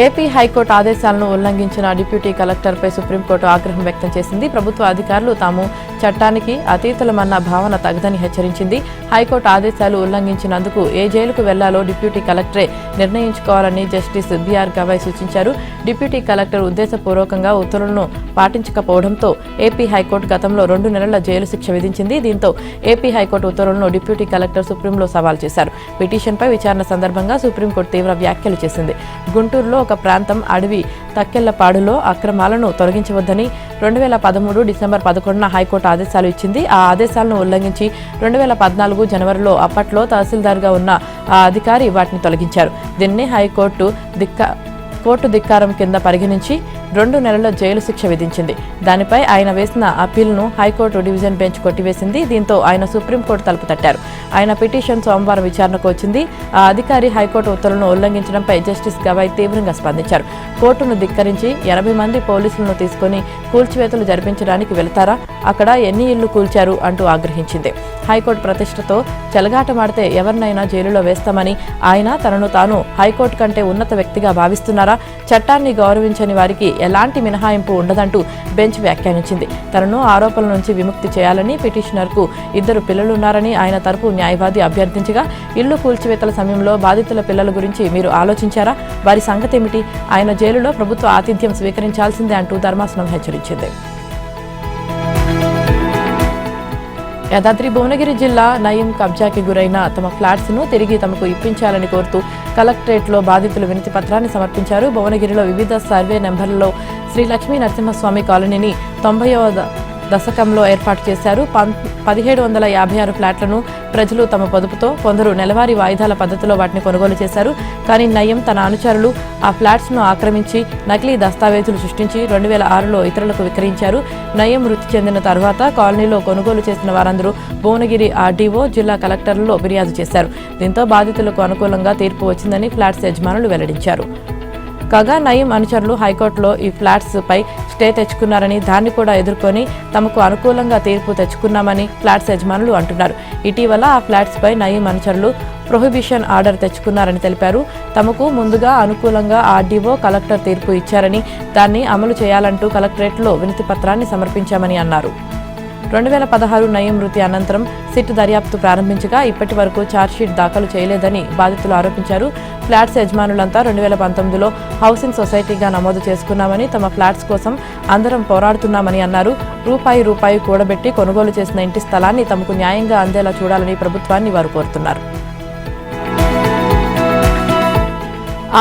ఏపీ హైకోర్టు ఆదేశాలను ఉల్లంఘించిన డిప్యూటీ కలెక్టర్పై సుప్రీంకోర్టు ఆగ్రహం వ్యక్తం చేసింది. ప్రభుత్వ అధికారులు తాము చట్టానికి అతీతులమన్న భావన తగదని హెచ్చరించింది. హైకోర్టు ఆదేశాలు ఉల్లంఘించినందుకు ఏ జైలుకు వెళ్లాలో డిప్యూటీ కలెక్టరే నిర్ణయించుకోవాలని జస్టిస్ బిఆర్ గవాయ్ సూచించారు. డిప్యూటీ కలెక్టర్ ఉద్దేశపూర్వకంగా ఉత్తర్వులను పాటించకపోవడంతో ఏపీ హైకోర్టు గతంలో 2 నెలల జైలు శిక్ష విధించింది. దీంతో ఏపీ హైకోర్టు ఉత్తర్వులను డిప్యూటీ కలెక్టర్ సుప్రీంలో సవాల్ చేశారు. పిటిషన్పై విచారణ సందర్భంగా సుప్రీంకోర్టు తీవ్ర వ్యాఖ్యలు చేసింది. గుంటూరులో ఒక ప్రాంతం అడవి తక్కెళ్లపాడులో అక్రమాలను తొలగించవద్దని 2013 డిసెంబర్ 11న హైకోర్టు ఆదేశాలు ఇచ్చింది. ఆ ఆదేశాలను ఉల్లంఘించి 2014 జనవరిలో అప్పట్లో తహసీల్దార్గా ఉన్న ఆ అధికారి వాటిని తొలగించారు. దీన్ని హైకోర్టు కోర్టు ధిక్కారం కింద పరిగణించి 2 నెలల జైలు శిక్ష విధించింది. దానిపై ఆయన వేసిన అప్పీల్ను హైకోర్టు డివిజన్ బెంచ్ కొట్టివేసింది. దీంతో ఆయన సుప్రీంకోర్టు తలుపు తట్టారు. ఆయన పిటిషన్ సోమవారం విచారణకు వచ్చింది. ఆ అధికారి హైకోర్టు ఉత్తర్వులను ఉల్లంఘించడంపై జస్టిస్ గవాయ్ తీవ్రంగా స్పందించారు. కోర్టును ధిక్కరించి 80 మంది పోలీసులను తీసుకుని కూల్చివేతలు జరిపించడానికి వెళతారా? అక్కడ ఎన్ని ఇళ్లు కూల్చారు అంటూ ఆగ్రహించింది. హైకోర్టు ప్రతిష్టతో చెలగాటమాడితే ఎవరినైనా జైలులో వేస్తామని, ఆయన తనను తాను హైకోర్టు కంటే ఉన్నత వ్యక్తిగా భావిస్తున్నారా? చట్టాన్ని గౌరవించని వారికి ఎలాంటి మినహాయింపు ఉండదంటూ బెంచ్ వ్యాఖ్యానించింది. తనను ఆరోపణల నుంచి విముక్తి చేయాలని పిటిషనర్కు 2 పిల్లలున్నారని ఆయన తరపు న్యాయవాది అభ్యర్థించగా, ఇళ్లు కూల్చివేతల సమయంలో బాధితుల పిల్లల గురించి మీరు ఆలోచించారా? వారి సంగతేమిటి? ఆయన జైలులో ప్రభుత్వ ఆతిథ్యం స్వీకరించాల్సిందే అంటూ ధర్మాసనం హెచ్చరించింది. యాదాద్రి భువనగిరి జిల్లా నయీం కబ్జాకి గురైన తమ ఫ్లాట్స్ను తిరిగి తమకు ఇప్పించాలని కోరుతూ కలెక్టరేట్లో బాధితులు వినతి పత్రాన్ని సమర్పించారు. భువనగిరిలో వివిధ సర్వే నెంబర్లలో శ్రీ లక్ష్మీ నరసింహస్వామి కాలనీని 90వ దశకంలో ఏర్పాటు చేశారు. 1756 ఫ్లాట్లను ప్రజలు తమ పొదుపుతో, కొందరు నెలవారీ వాయిదాల పద్ధతిలో వాటిని కొనుగోలు చేశారు. కానీ నయీం తన అనుచరులు ఆ ఫ్లాట్స్ను ఆక్రమించి నకిలీ దస్తావేజులు సృష్టించి 2006లో ఇతరులకు విక్రయించారు. నయీం మృతి చెందిన తర్వాత కాలనీలో కొనుగోలు చేసిన వారందరూ భువనగిరి ఆర్డీఓ, జిల్లా కలెక్టర్లలో ఫిర్యాదు చేశారు. దీంతో బాధితులకు అనుకూలంగా తీర్పు వచ్చిందని ఫ్లాట్స్ యజమానులు వెల్లడించారు. కాగా నయీం అనుచరులు హైకోర్టులో ఈ ఫ్లాట్స్ పై స్టే తెచ్చుకున్నారని, దాన్ని కూడా ఎదుర్కొని తమకు అనుకూలంగా తీర్పు తెచ్చుకున్నామని ఫ్లాట్స్ యజమానులు అంటున్నారు. ఇటీవల ఆ ఫ్లాట్స్పై నయీం అనుచరులు ప్రొహిబిషన్ ఆర్డర్ తెచ్చుకున్నారని తెలిపారు. తమకు ముందుగా అనుకూలంగా ఆర్డీఓ, కలెక్టర్ తీర్పు ఇచ్చారని, దాన్ని అమలు చేయాలంటూ కలెక్టరేట్లో వినతి పత్రాన్ని సమర్పించామని అన్నారు. 2016 నయీం మృతి అనంతరం సిట్ దర్యాప్తు ప్రారంభించగా ఇప్పటి వరకు ఛార్జ్షీట్ దాఖలు చేయలేదని బాధితులు ఆరోపించారు. ఫ్లాట్స్ యజమానులంతా 2019లో హౌసింగ్ సొసైటీగా నమోదు చేసుకున్నామని, తమ ఫ్లాట్స్ కోసం అందరం పోరాడుతున్నామని అన్నారు. రూపాయి కూడబెట్టి కొనుగోలు చేసిన ఇంటి స్థలాన్ని తమకు న్యాయంగా అందేలా చూడాలని ప్రభుత్వాన్ని వారు కోరుతున్నారు.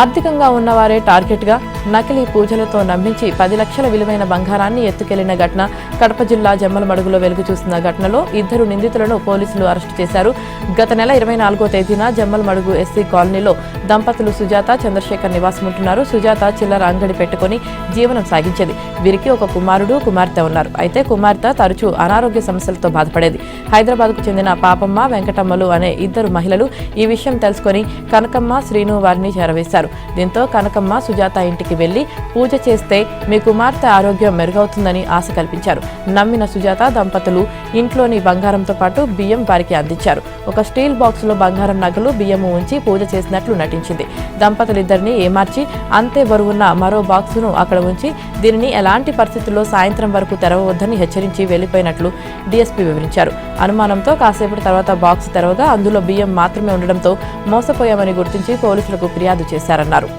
ఆర్థికంగా ఉన్నవారే టార్గెట్గా నకిలీ పూజలతో నమ్మించి 10 లక్షల విలువైన బంగారాన్ని ఎత్తుకెళ్లిన ఘటన కడప జిల్లా జమ్మలమడుగులో వెలుగు చూసిన ఘటనలో 2 నిందితులను పోలీసులు అరెస్టు చేశారు. గత నెల 24వ తేదీన జమ్మలమడుగు ఎస్సీ కాలనీలో దంపతులు సుజాత, చంద్రశేఖర్ నివాసముంటున్నారు. సుజాత చిల్లర అంగడి పెట్టుకుని జీవనం సాగించేది. వీరికి ఒక కుమారుడు, కుమార్తె ఉన్నారు. అయితే కుమార్తె తరచూ అనారోగ్య సమస్యలతో బాధపడేది. హైదరాబాద్కు చెందిన పాపమ్మ, వెంకటమ్మలు అనే 2 మహిళలు ఈ విషయం తెలుసుకుని కనకమ్మ, శ్రీను వారిని చేరవేశారు. దీంతో కనకమ్మ సుజాత ఇంటికి వెళ్లి పూజ చేస్తే మీ కుమార్తె ఆరోగ్యం మెరుగవుతుందని ఆశ కల్పించారు. నమ్మిన సుజాత దంపతులు ఇంట్లోని బంగారంతో పాటు బియ్యం వారికి అందించారు. ఒక స్టీల్ బాక్స్ లో బంగారం నగలు, బియ్యము ఉంచి పూజ చేసినట్లు నటించింది. దంపతులిద్దరిని ఏమార్చి అంతే బరువున్న మరో బాక్సును అక్కడ ఉంచి దీనిని ఎలాంటి పరిస్థితుల్లో సాయంత్రం వరకు తెరవవద్దని హెచ్చరించి వెళ్లిపోయినట్లు డీఎస్పీ వివరించారు. అనుమానంతో కాసేపటి తర్వాత బాక్స్ తెరవగా అందులో బియ్యం మాత్రమే ఉండడంతో మోసపోయామని గుర్తించి పోలీసులకు ఫిర్యాదు చేశారన్నారు.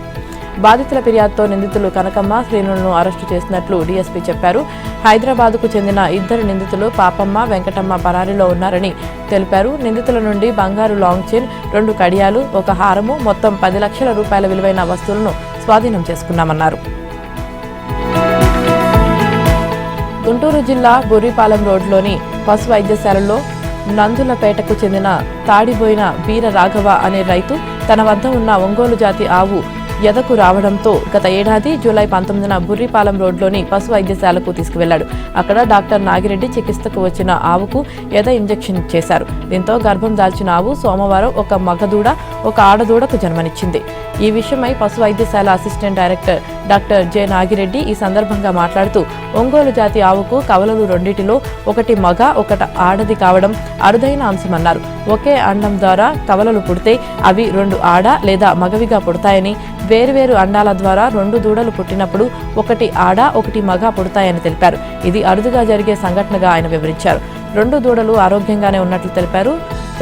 బాధితుల ఫిర్యాదుతో నిందితులు కనకమ్మ, శ్రీనులను అరెస్టు చేసినట్లు డీఎస్పీ చెప్పారు. హైదరాబాద్కు చెందిన 2 నిందితులు పాపమ్మ, వెంకటమ్మ పరారీలో ఉన్నారని తెలిపారు. నిందితుల నుండి బంగారు లాంగ్ చైన్, 2 కడియాలు, ఒక హారము, మొత్తం 10 లక్షల రూపాయల విలువైన వస్తువులను స్వాధీనం చేసుకున్నామన్నారు. గుంటూరు జిల్లా బుర్రిపాలెం రోడ్లోని పశు వైద్యశాలలో నందులపేటకు చెందిన తాడిబోయిన వీర రాఘవ అనే రైతు తన వద్ద ఉన్న ఒంగోలు జాతి ఆవు ఎదకు రావడంతో గత ఏడాది జూలై 19న బుర్రిపాలెం రోడ్లోని పశు వైద్యశాలకు తీసుకువెళ్లాడు. అక్కడ డాక్టర్ నాగిరెడ్డి చికిత్సకు వచ్చిన ఆవుకు ఎద ఇంజెక్షన్ చేశారు. దీంతో గర్భం దాల్చిన ఆవు సోమవారం ఒక మగదూడ, ఒక ఆడదూడకు జన్మనిచ్చింది. ఈ విషయమై పశు వైద్యశాల assistant director doctor J Nagireddy ఈ సందర్భంగా మాట్లాడుతూ ఒంగోలు జాతి ఆవుకు కవలలు రెండిటిలో ఒకటి మగ, ఒకటి ఆడది కావడం అరుదైన అంశమన్నారు. ఒకే అండం ద్వారా కవలలు పుడితే అవి 2 ఆడ లేదా మగవిగా పుడతాయని, వేర్వేరు అండాల ద్వారా 2 దూడలు పుట్టినప్పుడు ఒకటి ఆడ, ఒకటి మగ పుడతాయని తెలిపారు. ఇది అరుదుగా జరిగే సంఘటనగా ఆయన వివరించారు. 2 దూడలు ఆరోగ్యంగానే ఉన్నట్లు తెలిపారు.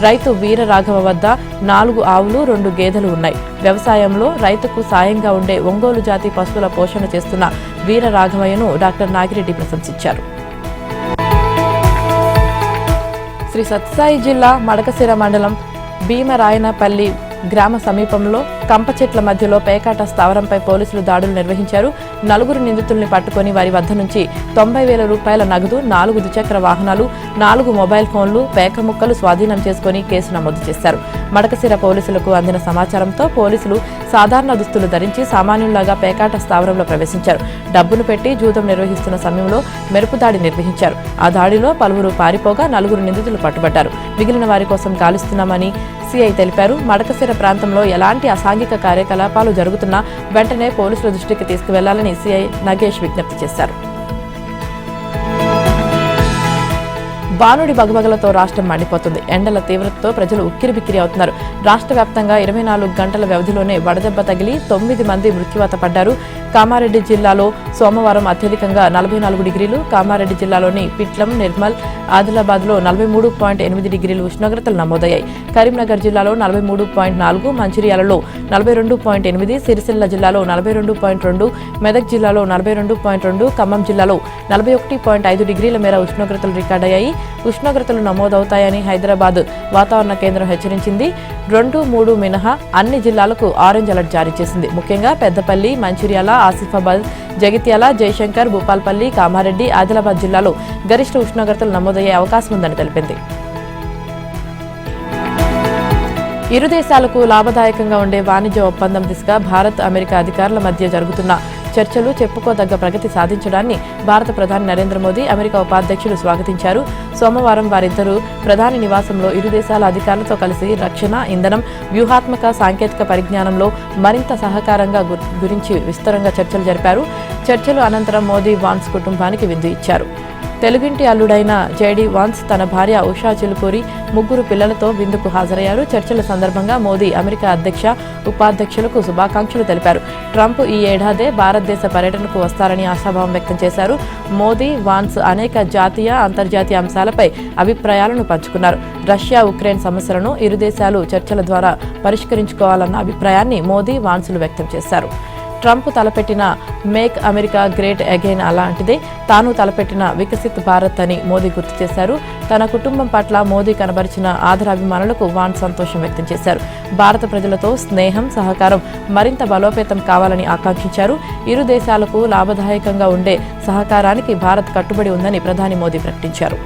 రైతు వీర రాఘవ వద్ద 4 ఆవులు, 2 గేదెలు ఉన్నాయి. వ్యవసాయంలో రైతుకు సాయంగా ఉండే ఒంగోలు జాతి పశువుల పోషణ చేస్తున్న వీర రాఘవయ్యను డాక్టర్ నాగిరెడ్డి ప్రశంసించారు. శ్రీ సత్యసాయి జిల్లా మడకశిర మండలం భీమరాయనపల్లి గ్రామ సమీపంలో కంప చెట్ల మధ్యలో పేకాట స్థావరంపై పోలీసులు దాడులు నిర్వహించారు. 4 నిందితుల్ని పట్టుకుని వారి వద్ద నుంచి 90,000 రూపాయల నగదు, 4 ద్విచక్ర వాహనాలు, 4 మొబైల్ ఫోన్లు, పేక ముక్కలు స్వాధీనం చేసుకుని కేసు నమోదు చేశారు. మడకశిర పోలీసులకు అందిన సమాచారంతో పోలీసులు సాధారణ దుస్తులు ధరించి సామాన్యుల్లాగా పేకాట స్థావరంలో ప్రవేశించారు. డబ్బును పెట్టి జూదం నిర్వహిస్తున్న సమయంలో మెరుపు దాడి నిర్వహించారు. ఆ దాడిలో పలువురు పారిపోగా 4 నిందితులు పట్టుబడ్డారు. మిగిలిన వారి కోసం గాలిస్తున్నామని సిఐ తెలిపారు. మడకశిర ప్రాంతంలో ఎలాంటి అసాంఘిక కార్యకలాపాలు జరుగుతున్నా వెంటనే పోలీసుల దృష్టికి తీసుకువెళ్లాలని సిఐ నగేష్ విజ్ఞప్తి చేశారు. బానుడి బగబగలతో రాష్ట్రం మండిపోతుంది. ఎండల తీవ్రతతో ప్రజలు ఉక్కిరిబిక్కిరి అవుతున్నారు. రాష్ట్ర వ్యాప్తంగా 24 గంటల వ్యవధిలోనే వడదెబ్బ తగిలి 9 మంది మృత్యువాత పడ్డారు. కామారెడ్డి జిల్లాలో సోమవారం అత్యధికంగా 44 డిగ్రీలు, కామారెడ్డి జిల్లాలోని పిట్లం, నిర్మల్, ఆదిలాబాద్లో 43.8 డిగ్రీలు ఉష్ణోగ్రతలు నమోదయ్యాయి. కరీంనగర్ జిల్లాలో 43.4, మంచిర్యాలలో 42.8, సిరిసిల్ల జిల్లాలో 42.2, మెదక్ జిల్లాలో 42.2, ఖమ్మం జిల్లాలో 41.5 డిగ్రీల మేర ఉష్ణోగ్రతలు రికార్డయ్యాయి. ఉష్ణోగ్రతలు నమోదవుతాయని హైదరాబాద్ వాతావరణ కేంద్రం హెచ్చరించింది. 2, 3 మినహా అన్ని జిల్లాలకు ఆరెంజ్ అలర్ట్ జారీ చేసింది. ముఖ్యంగా పెద్దపల్లి, మంచిర్యాల, ఆసిఫాబాద్, జగిత్యాల, జయశంకర్, భూపాల్పల్లి, కామారెడ్డి, ఆదిలాబాద్ జిల్లాలో గరిష్ట ఉష్ణోగ్రతలు నమోదయ్యే అవకాశం ఉందని తెలిపింది. ఇరు దేశాలకు లాభదాయకంగా ఉండే వాణిజ్య ఒప్పందం దిశగా భారత్, అమెరికా అధికారుల మధ్య జరుగుతున్న చర్చలు చెప్పుకోదగ్గ ప్రగతి సాధించడాన్ని భారత ప్రధాని నరేంద్ర మోదీ అమెరికా ఉపాధ్యక్షులు స్వాగతించారు. సోమవారం వారిద్దరూ ప్రధాని నివాసంలో ఇరు దేశాల అధికారులతో కలిసి రక్షణ, ఇంధనం, వ్యూహాత్మక సాంకేతిక పరిజ్ఞానంలో మరింత సహకారంగా గురించి విస్తరంగా చర్చలు జరిపారు. చర్చలు అనంతరం మోదీ వాన్స్ కుటుంబానికి విందు ఇచ్చారు. తెలుగింటి అల్లుడైన జేడీ వాన్స్ తన భార్య ఉషా చిలుకూరి 3 పిల్లలతో విందుకు హాజరయ్యారు. చర్చల సందర్భంగా మోదీ అమెరికా అధ్యక్ష, ఉపాధ్యక్షులకు శుభాకాంక్షలు తెలిపారు. ట్రంప్ ఈ ఏడాదే భారతదేశ పర్యటనకు వస్తారని ఆశాభావం వ్యక్తం చేశారు. మోదీ, వాన్స్ అనేక జాతీయ, అంతర్జాతీయ అంశాలపై అభిప్రాయాలను పంచుకున్నారు. రష్యా, ఉక్రెయిన్ సమస్యలను ఇరు దేశాలు చర్చల ద్వారా పరిష్కరించుకోవాలన్న అభిప్రాయాన్ని మోదీ, వాన్సులు వ్యక్తం చేశారు. ట్రంప్ తలపెట్టిన మేక్ అమెరికా గ్రేట్ అగైన్ అలాంటిదే తాను తలపెట్టిన వికసిత్ భారత్ అని మోదీ గుర్తు చేశారు. తన కుటుంబం పట్ల మోదీ కనబరిచిన ఆదరాభిమానులకు వాన్స్ సంతోషం వ్యక్తం చేశారు. భారత ప్రజలతో స్నేహం, సహకారం మరింత బలోపేతం కావాలని ఆకాంక్షించారు. ఇరు దేశాలకు లాభదాయకంగా ఉండే సహకారానికి భారత్ కట్టుబడి ఉందని ప్రధాని మోదీ ప్రకటించారు.